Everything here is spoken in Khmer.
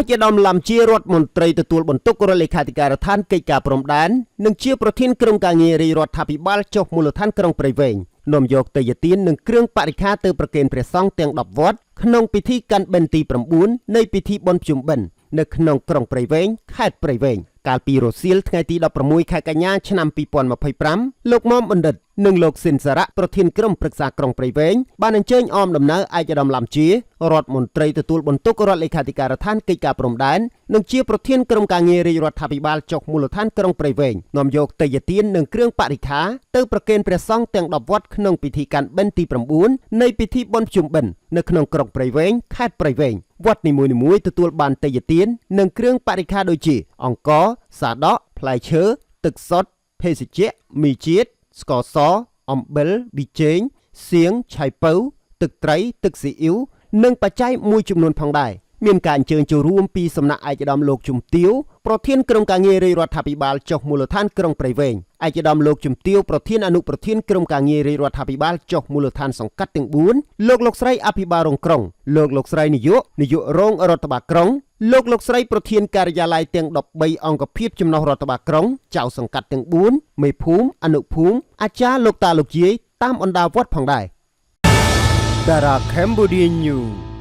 ជាដំឡាំជារដ្ឋមន្ត្រីទទួលបន្ទុករដ្ឋលេខាធិការដ្ឋានកិច្ចការព្រំដែននិងជាប្រធានក្រុមការងាររាជរដ្ឋាភិបាលចុះមូលដ្ឋានក្រុងព្រៃវែងនាំយកទេយ្យទាននិងគ្រឿងបរិក្ខារទៅប្រគេនព្រះសង្ឃទាំង10វត្តក្នុងពិធីកាន់បិណ្ឌទី9នៃពិធីបុណ្យភ្ជុំបិណ្ឌនៅក្នុងក្រុងព្រៃវែងខេត្តព្រៃវែងកាលពីរសៀលថ្ងៃទី16ខែកញ្ញាឆ្នាំ2025លោកមុំបណ្ឌិតនិងលោកស៊ីនសារៈប្រធានក្រុមប្រឹក្សាក្រុងព្រៃវែងបានអញ្ជើញអមដំណើរឯកឧត្តមឡាំជារដ្ឋមន្ត្រីទទួលបន្ទុករដ្ឋលេខាធិការដ្ឋានកិច្ចការព្រំដែននិងជាប្រធានក្រុមការងាររាជរដ្ឋាភិបាលចុះមូលដ្ឋានក្រុងព្រៃវែងនាំយកទេយ្យទាននិងគ្រឿងបរិក្ខារទៅប្រគេនព្រះសង្ឃទាំង10វត្តក្នុងពិធីកាន់បិណ្ឌទី9នៃពិធីបុណ្យភ្ជុំបិណ្ឌនៅក្នុងក្រុងព្រៃវែងខេត្តព្រៃវែងវត្តនីមួយៗទទួលបានទេយ្យទាននិងគ្រឿងបរិក្ខារដូចជាអង្ករសាដកផ្លែឈើទឹកសុទ្ធភេសជ្ជៈមីជាតិស្ករសអំបិលប៊ីចេងសៀងឆៃពៅទឹកត្រីទឹកស៊ីអ៊ីវនិងបច្ច័យមួយចំនួនផងដែរមានការអញ្ជើញចូលរួមពីសំណាក់ឯកឧត្តមលោកជំទាវប្រធានក្រុមការងាររាជរដ្ឋាភិបាលចុះមូលដ្ឋានក្រុងព្រៃវែងឯកឧត្តមលោកជំទាវប្រធានអនុប្រធានក្រុមការងាររាជរដ្ឋាភិបាលចុះមូលដ្ឋានសង្កាត់ទាំង4លោកស្រីអភិបាលរងក្រុងលោកស្រីនាយករងរដ្ឋបាលក្រុងលោកស្រីប្រធានការិយាល័យទាំង13អង្គភាពចំណុះរដ្ឋបាលក្រុងចៅសង្កាត់ទាំង4មេភូមិអនុភូមិអាចារ្យលោកតាលោកយាយតាមអណ្ដាវត្តផងដែរតារា Cambodia News